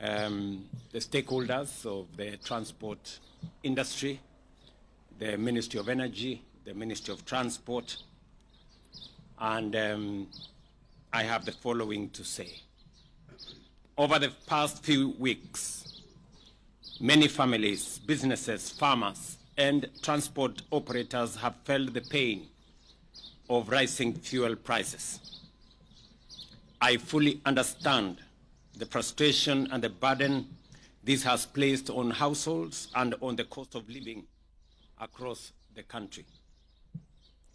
the stakeholders of the transport industry, the Ministry of Energy, the Ministry of Transport, and I have the following to say. Over the past few weeks, many families, businesses, farmers, and transport operators have felt the pain of rising fuel prices. I fully understand the frustration and the burden this has placed on households and on the cost of living across the country.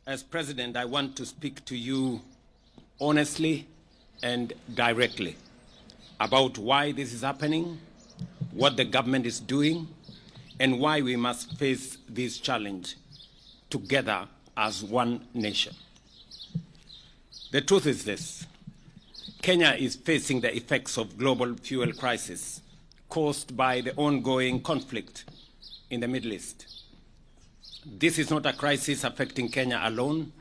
As President, I want to speak to you honestly and directly about why this is happening, what the government is doing, and why we must face this challenge together as one nation. The truth is this: Kenya is facing the effects of global fuel crisis caused by the ongoing conflict in the Middle East. This is not a crisis affecting Kenya alone.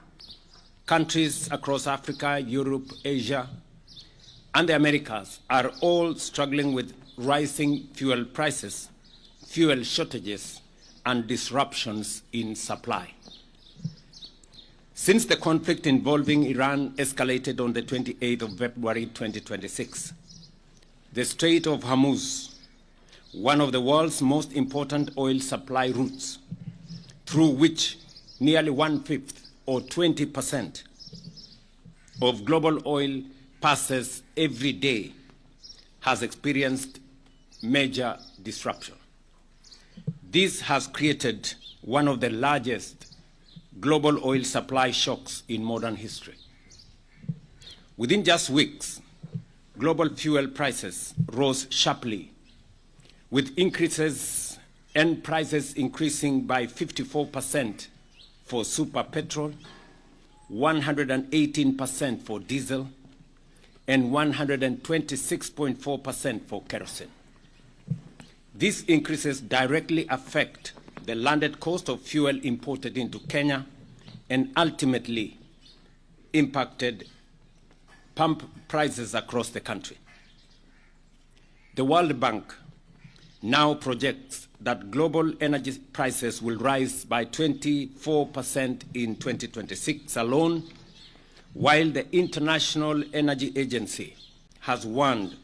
Countries across Africa, Europe, Asia, and the Americas are all struggling with rising fuel prices, fuel shortages, and disruptions in supply. Since the conflict involving Iran escalated on the 28th of February 2026, the Strait of Hormuz, one of the world's most important oil supply routes, through which nearly 1/5 or 20% of global oil passes every day, has experienced major disruption. This has created one of the largest global oil supply shocks in modern history. Within just weeks, global fuel prices rose sharply, with increases and prices increasing by 54% for super petrol, 118% for diesel, and 126.4% for kerosene. These increases directly affect the landed cost of fuel imported into Kenya and ultimately impacted pump prices across the country. The World Bank now projects that global energy prices will rise by 24% in 2026 alone, while the International Energy Agency has warned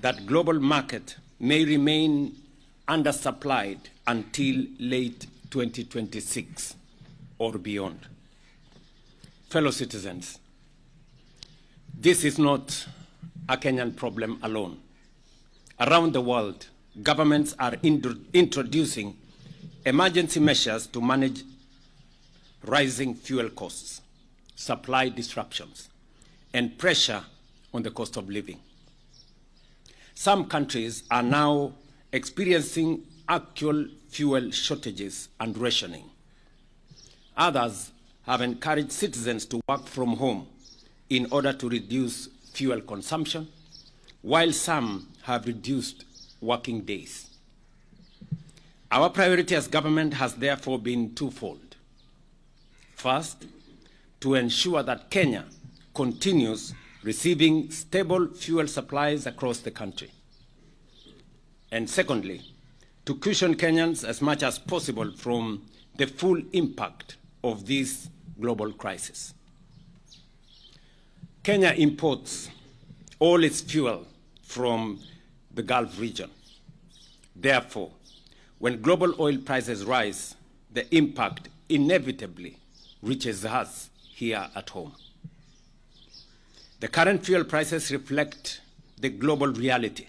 that global market may remain undersupplied until late 2026 or beyond. Fellow citizens, this is not a Kenyan problem alone. Around the world, governments are introducing emergency measures to manage rising fuel costs, supply disruptions, and pressure on the cost of living. Some countries are now experiencing actual fuel shortages and rationing. Others have encouraged citizens to work from home in order to reduce fuel consumption, while some have reduced working days. Our priority as government has therefore been twofold. First, to ensure that Kenya continues receiving stable fuel supplies across the country. And secondly, to cushion Kenyans as much as possible from the full impact of this global crisis. Kenya imports all its fuel from the Gulf region. Therefore, when global oil prices rise, the impact inevitably reaches us here at home. The current fuel prices reflect the global reality.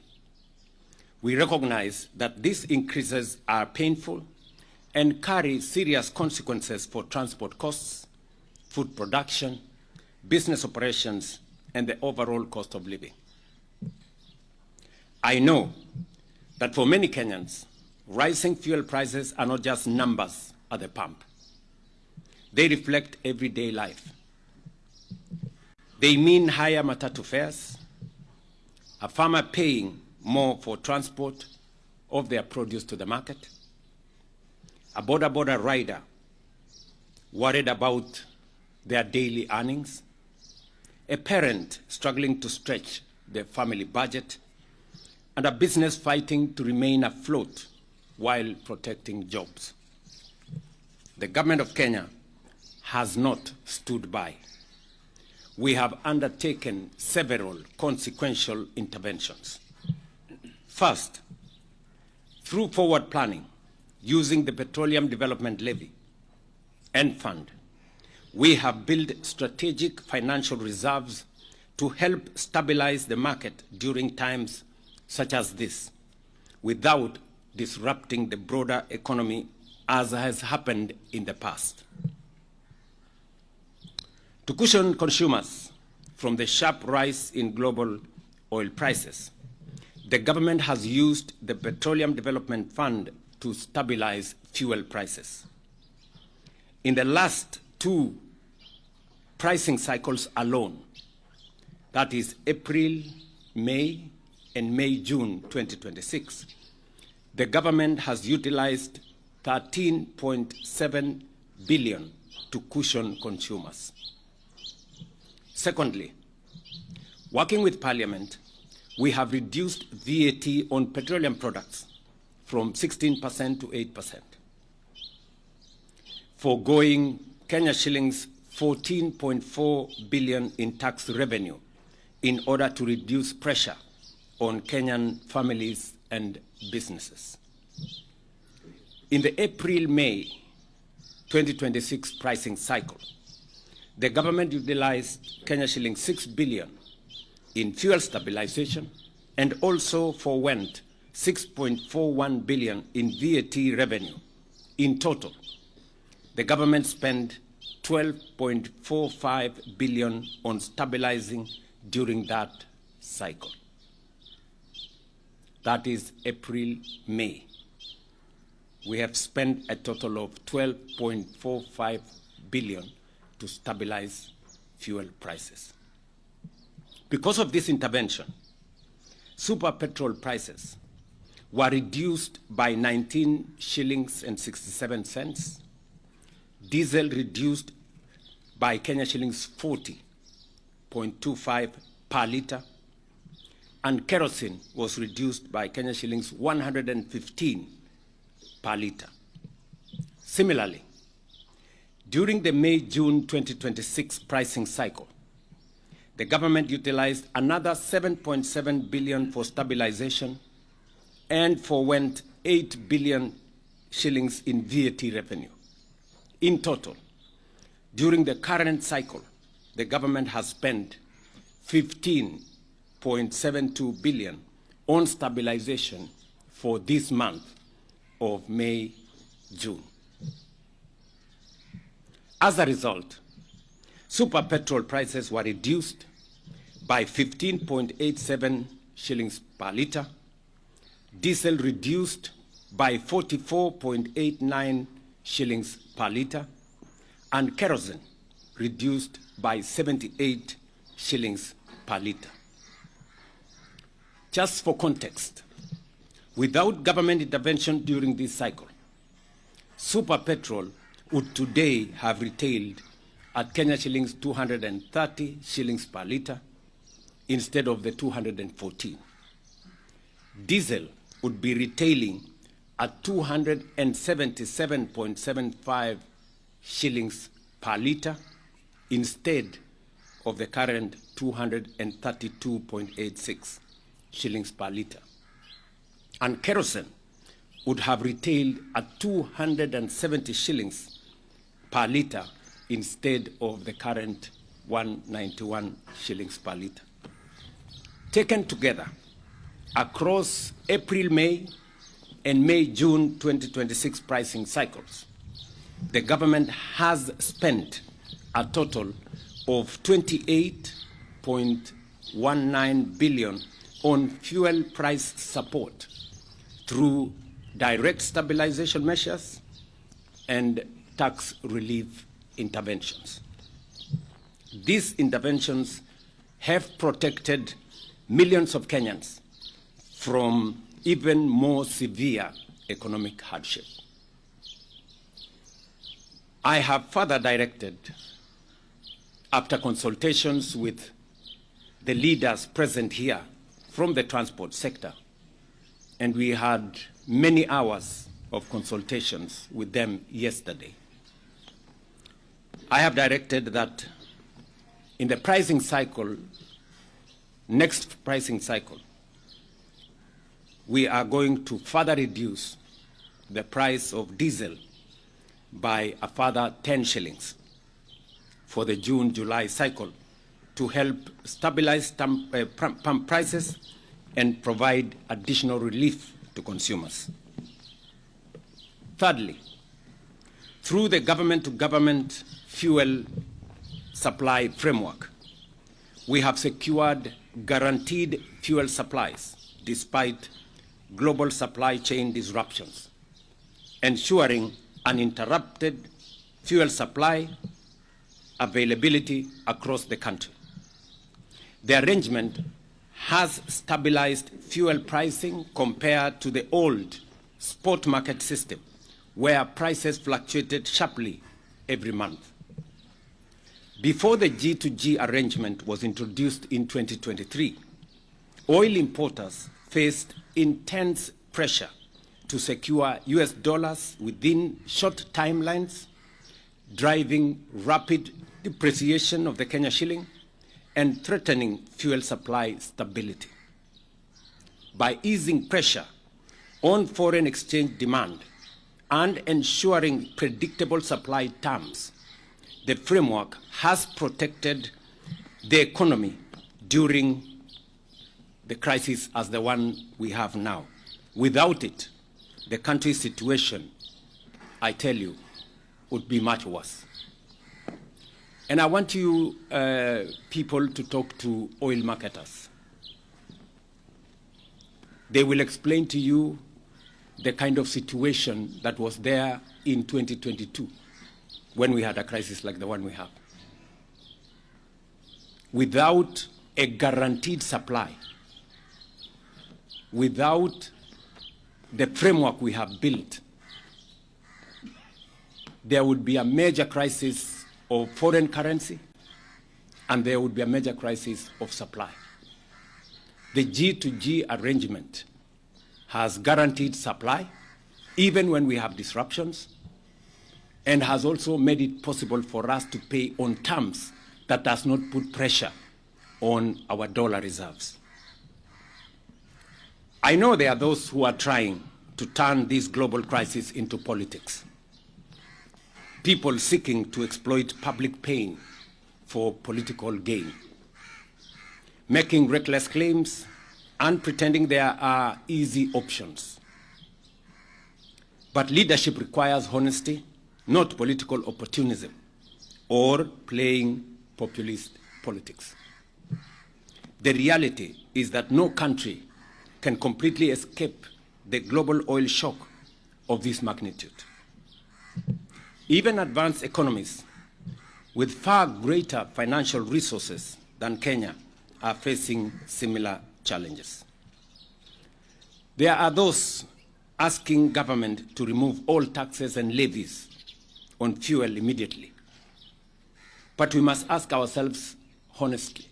We recognize that these increases are painful and carry serious consequences for transport costs, food production, business operations, and the overall cost of living. I know that for many Kenyans, rising fuel prices are not just numbers at the pump. They reflect everyday life. They mean higher matatu fares, a farmer paying more for transport of their produce to the market, a border rider worried about their daily earnings, a parent struggling to stretch their family budget, and a business fighting to remain afloat while protecting jobs. The government of Kenya has not stood by. We have undertaken several consequential interventions. First, through forward planning, using the Petroleum Development Levy and Fund, we have built strategic financial reserves to help stabilize the market during times such as this, without disrupting the broader economy as has happened in the past. To cushion consumers from the sharp rise in global oil prices, the government has used the Petroleum Development Fund to stabilize fuel prices. In the last two pricing cycles alone, that is April, May, and May-June 2026, the government has utilized 13.7 billion to cushion consumers. Secondly, working with Parliament, we have reduced VAT on petroleum products from 16% to 8%, foregoing Kenya shillings 14.4 billion in tax revenue in order to reduce pressure on Kenyan families and businesses. In the April-May 2026 pricing cycle, the government utilized Kenya shilling 6 billion in fuel stabilization and also forwent 6.41 billion in VAT revenue. In total, the government spent 12.45 billion on stabilizing during that cycle. That is April-May. We have spent a total of 12.45 billion to stabilize fuel prices. Because of this intervention, super petrol prices were reduced by 19 shillings and 67 cents, diesel reduced by Kenya shillings 40.25 per litre, and kerosene was reduced by Kenya shillings 115 per litre. Similarly, during the May-June 2026 pricing cycle, the government utilized another 7.7 billion for stabilization and forwent 8 billion shillings in VAT revenue. In total, during the current cycle, the government has spent 15.72 billion on stabilization for this month of May-June. As a result, super petrol prices were reduced by 15.87 shillings per litre, diesel reduced by 44.89 shillings per litre, and kerosene reduced by 78 shillings per litre. Just for context, without government intervention during this cycle, super petrol would today have retailed at Kenya shillings 230 shillings per litre instead of the 214. Diesel would be retailing at 277.75 shillings per litre instead of the current 232.86 shillings per litre. And kerosene would have retailed at 270 shillings per litre instead of the current 191 shillings per litre. Taken together, across April-May and May-June 2026 pricing cycles, the government has spent a total of 28.19 billion on fuel price support through direct stabilization measures and tax relief interventions. These interventions have protected millions of Kenyans from even more severe economic hardship. I have further directed, after consultations with the leaders present here from the transport sector, and we had many hours of consultations with them yesterday. I have directed that in the pricing cycle, next pricing cycle, we are going to further reduce the price of diesel by a further 10 shillings for the June-July cycle to help stabilize pump prices and provide additional relief to consumers. Thirdly, through the government-to-government fuel supply framework, we have secured guaranteed fuel supplies despite global supply chain disruptions, ensuring uninterrupted fuel supply availability across the country. The arrangement has stabilized fuel pricing compared to the old spot market system, where prices fluctuated sharply every month. Before the G2G arrangement was introduced in 2023, oil importers faced intense pressure to secure US dollars within short timelines, driving rapid depreciation of the Kenya shilling and threatening fuel supply stability. By easing pressure on foreign exchange demand and ensuring predictable supply terms, the framework has protected the economy during the crisis as the one we have now. Without it, the country's situation, I tell you, would be much worse. And I want you people to talk to oil marketers. They will explain to you the kind of situation that was there in 2022 when we had a crisis like the one we have. Without a guaranteed supply, without the framework we have built, there would be a major crisis of foreign currency, and there would be a major crisis of supply. The G2G arrangement has guaranteed supply, even when we have disruptions, and has also made it possible for us to pay on terms that does not put pressure on our dollar reserves. I know there are those who are trying to turn this global crisis into politics. People seeking to exploit public pain for political gain, making reckless claims and pretending there are easy options. But leadership requires honesty, not political opportunism or playing populist politics. The reality is that no country can completely escape the global oil shock of this magnitude. Even advanced economies with far greater financial resources than Kenya are facing similar challenges. There are those asking government to remove all taxes and levies on fuel immediately. But we must ask ourselves honestly,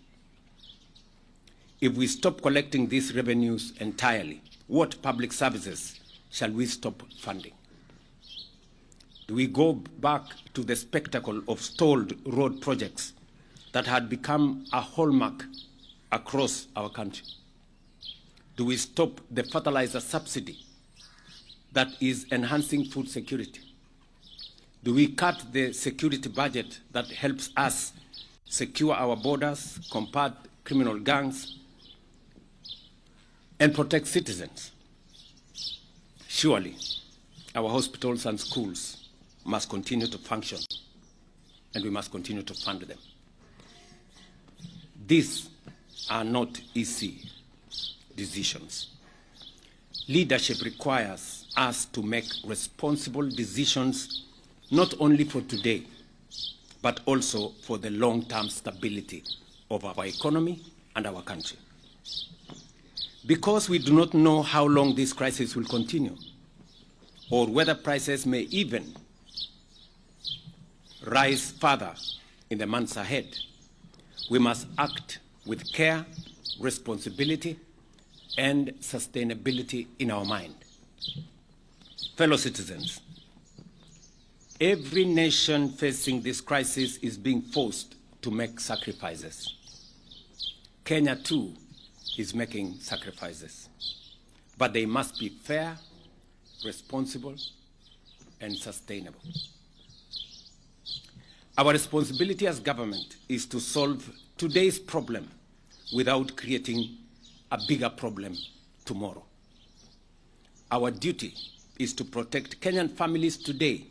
if we stop collecting these revenues entirely, what public services shall we stop funding? Do we go back to the spectacle of stalled road projects that had become a hallmark across our country? Do we stop the fertilizer subsidy that is enhancing food security? Do we cut the security budget that helps us secure our borders, combat criminal gangs, and protect citizens? Surely, our hospitals and schools must continue to function, and we must continue to fund them. These are not easy decisions. Leadership requires us to make responsible decisions not only for today, but also for the long-term stability of our economy and our country. Because we do not know how long this crisis will continue, or whether prices may even rise further in the months ahead, we must act with care, responsibility, and sustainability in our mind. Fellow citizens, every nation facing this crisis is being forced to make sacrifices. Kenya, too, is making sacrifices, but they must be fair, responsible, and sustainable. Our responsibility as government is to solve today's problem without creating a bigger problem tomorrow. Our duty is to protect Kenyan families today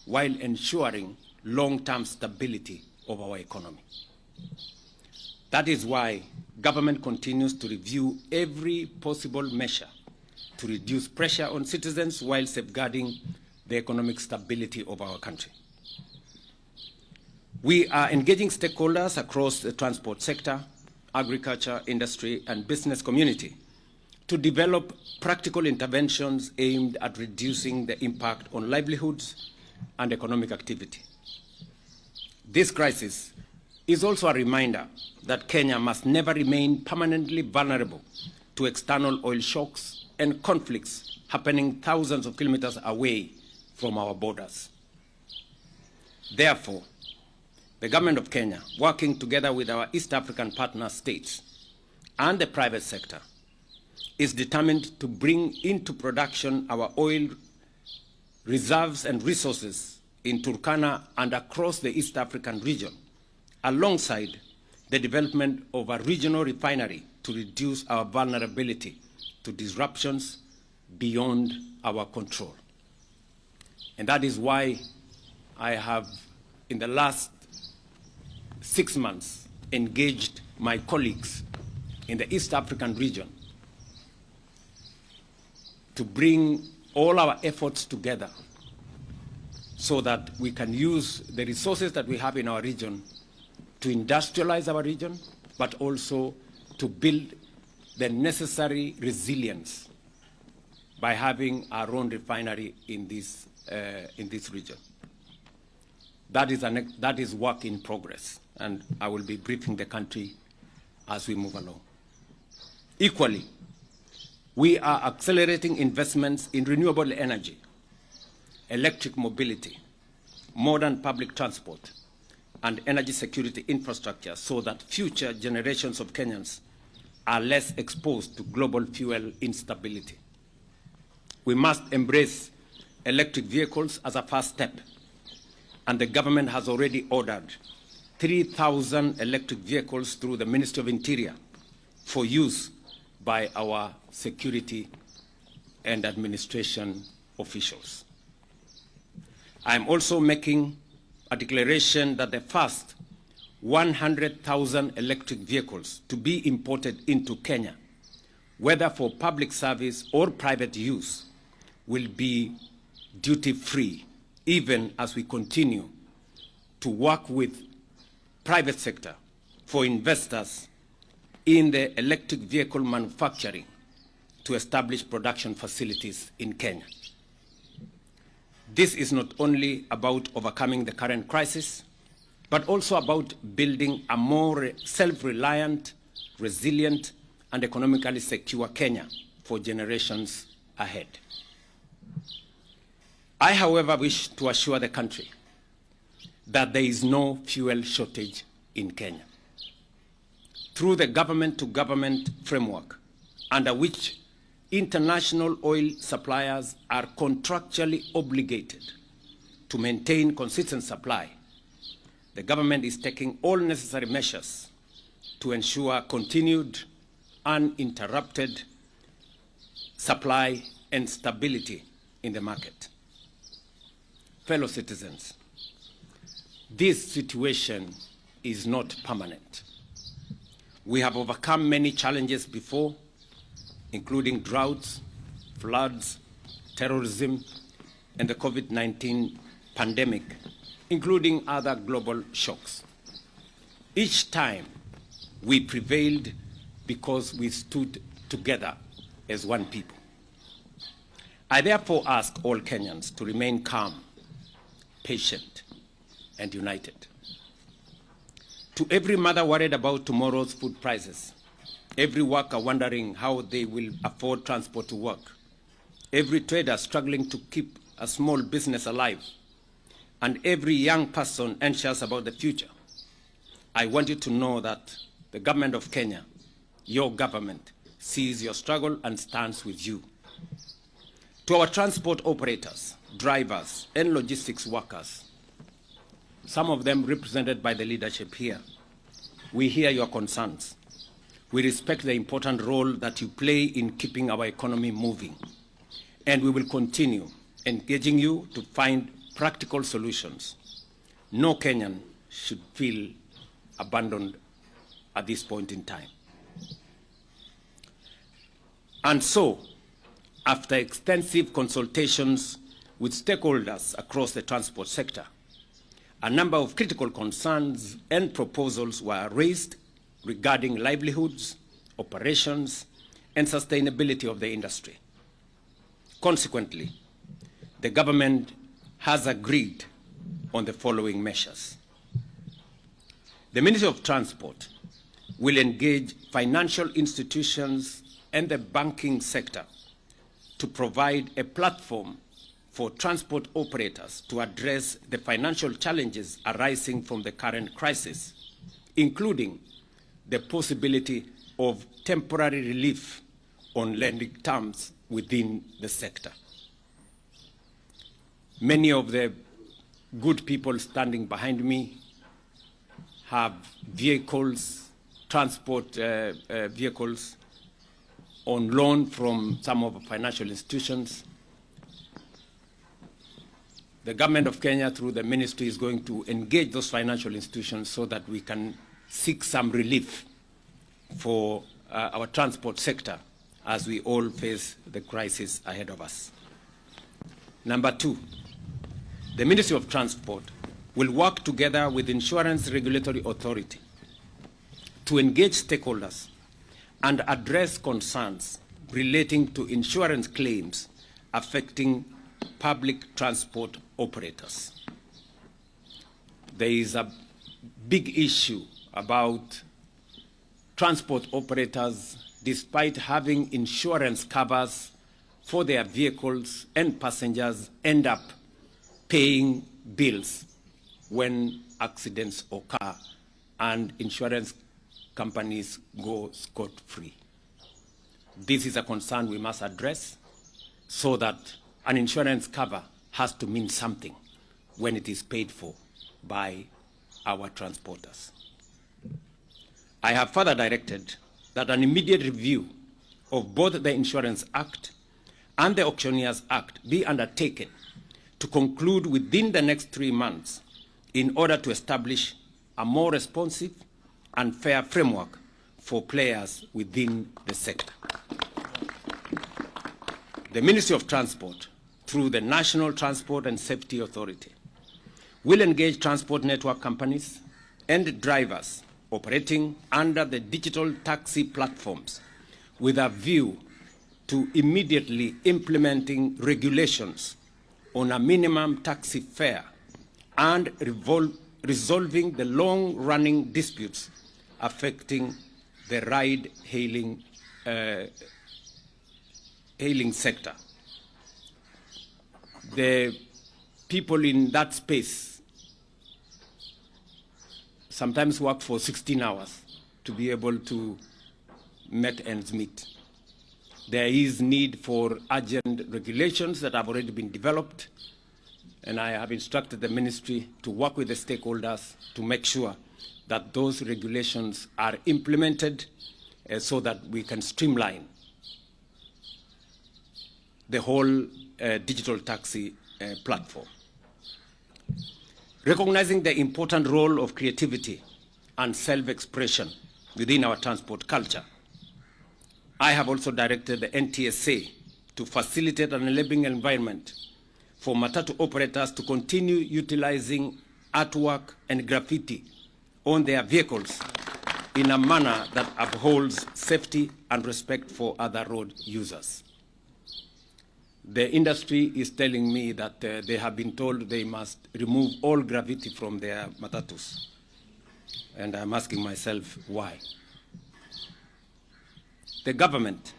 while ensuring long-term stability of our economy. That is why government continues to review every possible measure to reduce pressure on citizens while safeguarding the economic stability of our country. We are engaging stakeholders across the transport sector, agriculture, industry, and business community to develop practical interventions aimed at reducing the impact on livelihoods and economic activity. This crisis is also a reminder that Kenya must never remain permanently vulnerable to external oil shocks and conflicts happening thousands of kilometers away from our borders. Therefore, the Government of Kenya, working together with our East African partner states and the private sector, is determined to bring into production our oil reserves and resources in Turkana and across the East African region, alongside the development of a regional refinery to reduce our vulnerability to disruptions beyond our control. And that is why I have, in the last 6 months, engaged my colleagues in the East African region to bring all our efforts together so that we can use the resources that we have in our region to industrialize our region, but also to build the necessary resilience by having our own refinery in this region. That is work in progress, and I will be briefing the country as we move along. Equally, we are accelerating investments in renewable energy, electric mobility, modern public transport, and energy security infrastructure so that future generations of Kenyans are less exposed to global fuel instability. We must embrace electric vehicles as a first step, and the government has already ordered 3,000 electric vehicles through the Ministry of Interior for use by our security and administration officials. I am also making a declaration that the first 100,000 electric vehicles to be imported into Kenya, whether for public service or private use, will be duty-free, even as we continue to work with private sector for investors in the electric vehicle manufacturing to establish production facilities in Kenya. This is not only about overcoming the current crisis, but also about building a more self-reliant, resilient, and economically secure Kenya for generations ahead. I, however, wish to assure the country that there is no fuel shortage in Kenya. Through the government-to-government framework, under which international oil suppliers are contractually obligated to maintain consistent supply, the government is taking all necessary measures to ensure continued, uninterrupted supply and stability in the market. Fellow citizens, this situation is not permanent. We have overcome many challenges before, including droughts, floods, terrorism, and the COVID-19 pandemic, including other global shocks. Each time, we prevailed because we stood together as one people. I therefore ask all Kenyans to remain calm, patient, and united. To every mother worried about tomorrow's food prices, every worker wondering how they will afford transport to work, every trader struggling to keep a small business alive, and every young person anxious about the future, I want you to know that the government of Kenya, your government, sees your struggle and stands with you. To our transport operators, drivers, and logistics workers, some of them represented by the leadership here, we hear your concerns. We respect the important role that you play in keeping our economy moving, and we will continue engaging you to find practical solutions. No Kenyan should feel abandoned at this point in time. And so, after extensive consultations with stakeholders across the transport sector, a number of critical concerns and proposals were raised regarding livelihoods, operations, and sustainability of the industry. Consequently, the government has agreed on the following measures. The Ministry of Transport will engage financial institutions and the banking sector to provide a platform for transport operators to address the financial challenges arising from the current crisis, including the possibility of temporary relief on lending terms within the sector. Many of the good people standing behind me have vehicles, transport vehicles on loan from some of the financial institutions. The government of Kenya, through the ministry, is going to engage those financial institutions so that we can seek some relief for our transport sector as we all face the crisis ahead of us. Number two, the Ministry of Transport will work together with Insurance Regulatory Authority to engage stakeholders and address concerns relating to insurance claims affecting public transport operators. There is a big issue about transport operators, despite having insurance covers for their vehicles and passengers, end up paying bills when accidents occur and insurance companies go scot-free. This is a concern we must address so that an insurance cover has to mean something when it is paid for by our transporters. I have further directed that an immediate review of both the Insurance Act and the Auctioneers Act be undertaken to conclude within the next 3 months in order to establish a more responsive and fair framework for players within the sector. The Ministry of Transport, through the National Transport and Safety Authority, will engage transport network companies and drivers operating under the digital taxi platforms with a view to immediately implementing regulations on a minimum taxi fare and resolving the long-running disputes affecting the ride-hailing sector. The people in that space sometimes work for 16 hours to be able to make ends meet. There is need for urgent regulations that have already been developed, and I have instructed the ministry to work with the stakeholders to make sure that those regulations are implemented so that we can streamline the whole digital taxi platform. Recognizing the important role of creativity and self-expression within our transport culture, I have also directed the NTSA to facilitate an enabling environment for matatu operators to continue utilizing artwork and graffiti on their vehicles in a manner that upholds safety and respect for other road users. The industry is telling me that they have been told they must remove all graffiti from their matatus. And I'm asking myself why. the government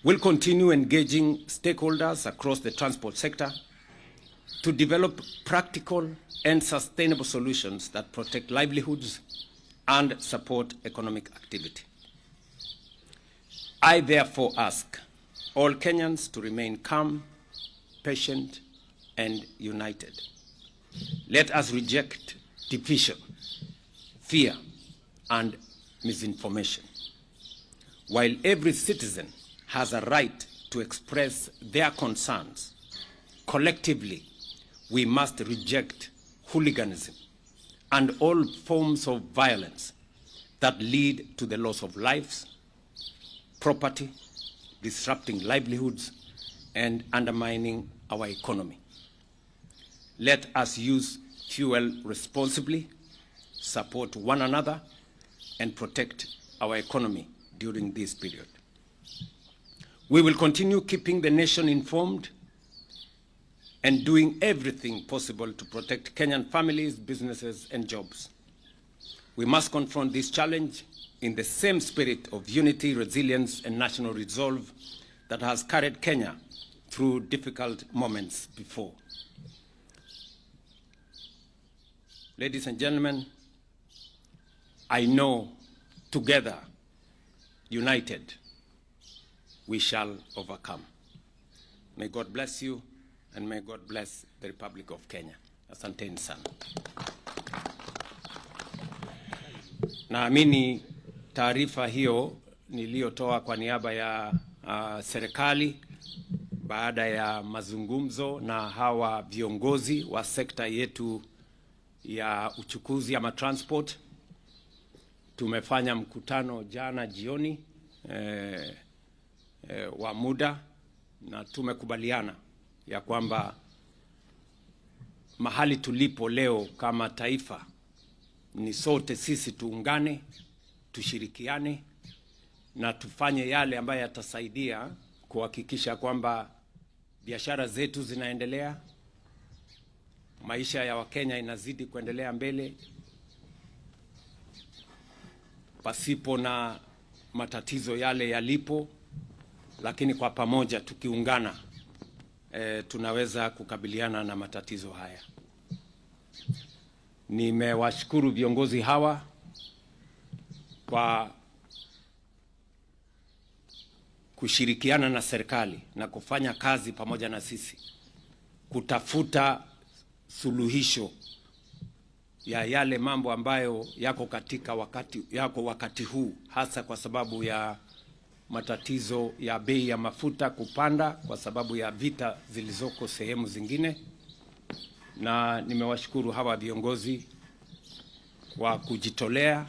will continue engaging stakeholders across the transport sector to develop practical and sustainable solutions that protect livelihoods and support economic activity. I therefore ask all Kenyans to remain calm, patient, and united. Let us reject division, fear, and misinformation. While every citizen has a right to express their concerns, collectively, we must reject hooliganism and all forms of violence that lead to the loss of lives, property, disrupting livelihoods, and undermining our economy. Let us use fuel responsibly, support one another, and protect our economy during this period. We will continue keeping the nation informed and doing everything possible to protect Kenyan families, businesses, and jobs. We must confront this challenge in the same spirit of unity, resilience, and national resolve that has carried Kenya through difficult moments before. Ladies and gentlemen, I know together, united, we shall overcome. May God bless you, and may God bless the Republic of Kenya. Asanteni sana. Naamini taarifa hiyo niliyotoa kwa niaba ya serikali baada ya mazungumzo na hawa viongozi wa sekta yetu ya uchukuzi ama transport. Tumefanya mkutano jana jioni wa muda, na tumekubaliana ya kwamba mahali tulipo leo kama taifa ni sote sisi tuungane, tushirikiane na tufanye yale ambayo yatasaidia kuhakikisha kwamba biashara zetu zinaendelea, maisha ya Wakenya inazidi kuendelea mbele pasipo na matatizo yale yalipo, lakini kwa pamoja tukiungana tunaweza kukabiliana na matatizo haya. Nimewashukuru viongozi hawa kwa kushirikiana na serikali na kufanya kazi pamoja na sisi kutafuta suluhisho ya yale mambo ambayo yako katika wakati huu, hasa kwa sababu ya matatizo ya bei ya mafuta kupanda kwa sababu ya vita zilizoko sehemu zingine. Na nimewashukuru hawa viongozi kwa kujitolea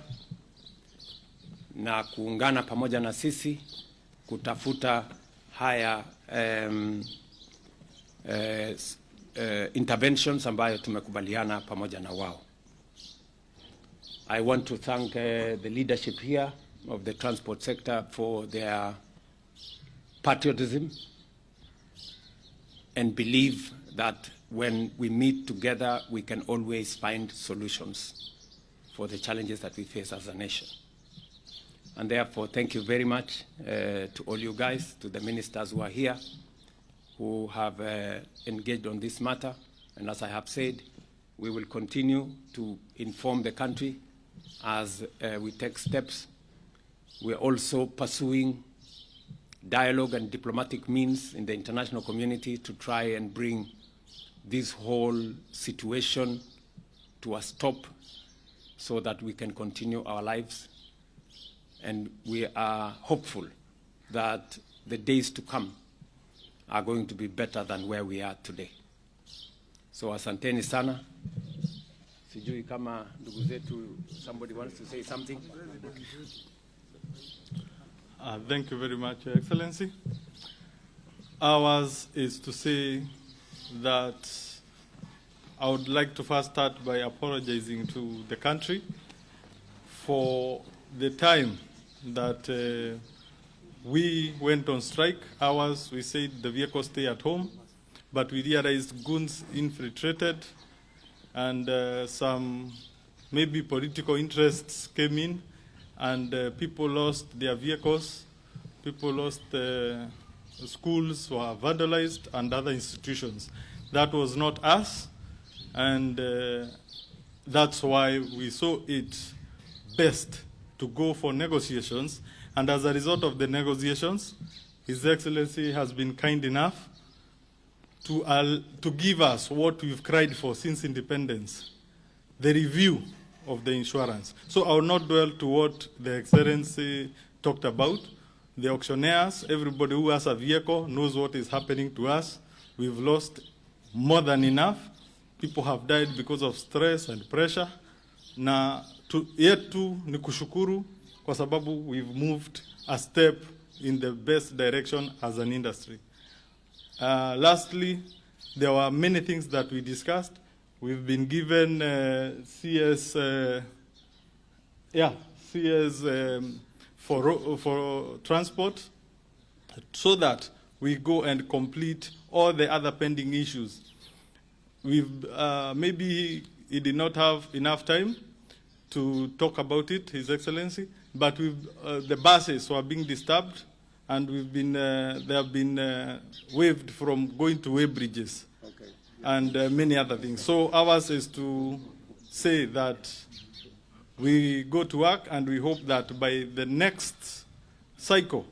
na kuungana pamoja na sisi kutafuta haya interventions ambayo tumekubaliana pamoja na wao. I want to thank the leadership here of the transport sector for their patriotism and believe that when we meet together, we can always find solutions for the challenges that we face as a nation. And therefore, thank you very much to all you guys, to the ministers who are here, who have engaged on this matter. And as I have said, we will continue to inform the country as we take steps. We are also pursuing dialogue and diplomatic means in the international community to try and bring this whole situation to a stop so that we can continue our lives. And we are hopeful that the days to come are going to be better than where we are today. So asanteni sana. Sijui kama ndugu zetu, somebody wants to say something? Thank you very much, Your Excellency. Ours is to say that I would like to first start by apologizing to the country for the time that we went on strike. Ours, we said the vehicles stay at home, but we realized goons infiltrated and some maybe political interests came in and people lost their vehicles People lost schools were vandalized and other institutions. That was not us, and that's why we saw it best to go for negotiations. And as a result of the negotiations, His Excellency has been kind enough to give us what we've cried for since independence, the review of the insurance. So I will not dwell to what the Excellency talked about. The auctioneers, everybody who has a vehicle knows what is happening to us. We've lost more than enough. People have died because of stress and pressure. Na yetu ni kushukuru kwa sababu we've moved a step in the best direction as an industry. Lastly, there were many things that we discussed. We've been given CS for transport so that we go and complete all the other pending issues. We've maybe he did not have enough time to talk about it, His Excellency, but the buses were being disturbed, and they have been waived from going to way bridges, okay, and many other things. So ours is to say that we go to work, and we hope that by the next cycle,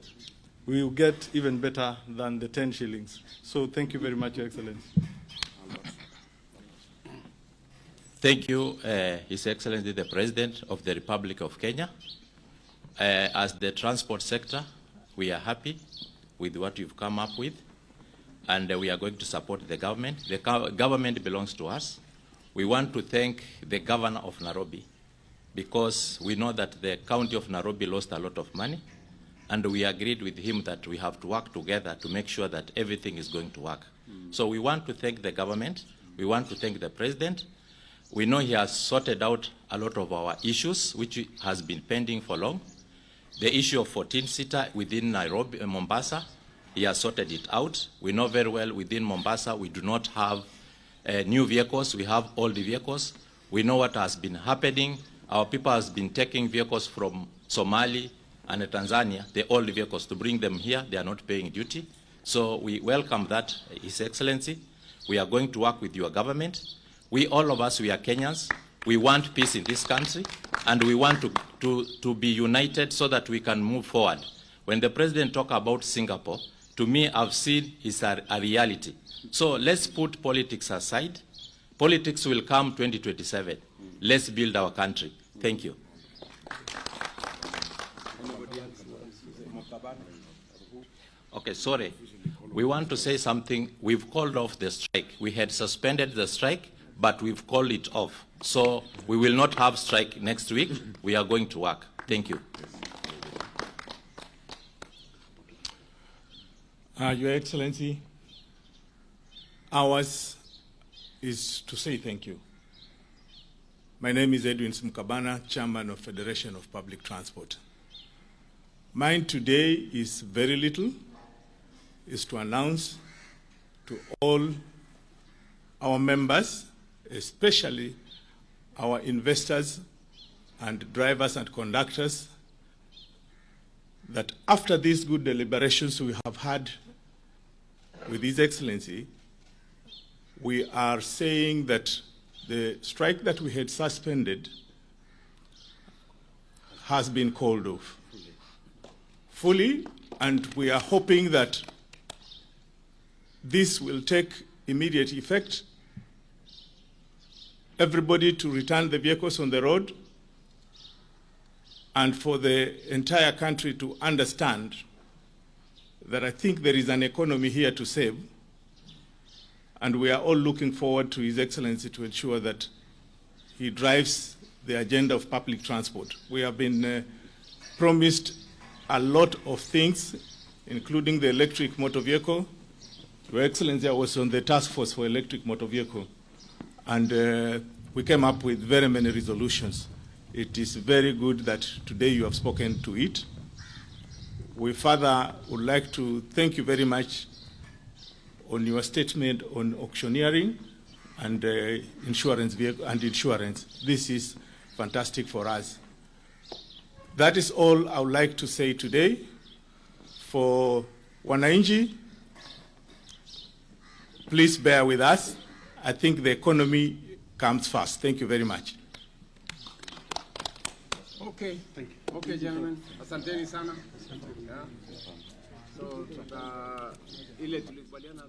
we will get even better than the 10 shillings. So thank you very much, Your Excellency. Thank you, His Excellency, the President of the Republic of Kenya. As the transport sector, we are happy with what you've come up with, and we are going to support the government. The government belongs to us. We want to thank the governor of Nairobi, because we know that the county of Nairobi lost a lot of money, and we agreed with him that we have to work together to make sure that everything is going to work. So we want to thank the government. We want to thank the president. We know he has sorted out a lot of our issues, which has been pending for long. The issue of 14-seater within Nairobi and Mombasa, he has sorted it out. We know very well within Mombasa we do not have new vehicles, we have old vehicles. We know what has been happening. Our people has been taking vehicles from Somali and Tanzania, the old vehicles, to bring them here. They are not paying duty. So we welcome that, His Excellency. We are going to work with your government. We, all of us, we are Kenyans. We want peace in this country, and we want to be united so that we can move forward. When the president talked about Singapore, to me, I've seen it's a reality. So let's put politics aside. Politics will come 2027. Let's build our country. Thank you. Okay, sorry. We want to say something. We've called off the strike. We had suspended the strike, but we've called it off. So we will not have strike next week. We are going to work. Thank you. Your Excellency, ours is to say thank you. My name is Edwin Mkabana, Chairman of Federation of Public Transport. Mine today is very little, is to announce to all our members, especially our investors and drivers and conductors, that after these good deliberations we have had with His Excellency, we are saying that the strike that we had suspended has been called off fully, and we are hoping that this will take immediate effect. Everybody to return the vehicles on the road, and for the entire country to understand that I think there is an economy here to save, and we are all looking forward to His Excellency to ensure that he drives the agenda of public transport. We have been promised a lot of things, including the electric motor vehicle. Your Excellency, I was on the task force for electric motor vehicle, and we came up with very many resolutions. It is very good that today you have spoken to it. We further would like to thank you very much on your statement on auctioneering and insurance. This is fantastic for us. That is all I would like to say today. For wananchi, please bear with us. I think the economy comes first. Thank you very much. Okay. Thank you. Okay, gentlemen. Asanteni sana. Yeah. So, ile tulikubaliana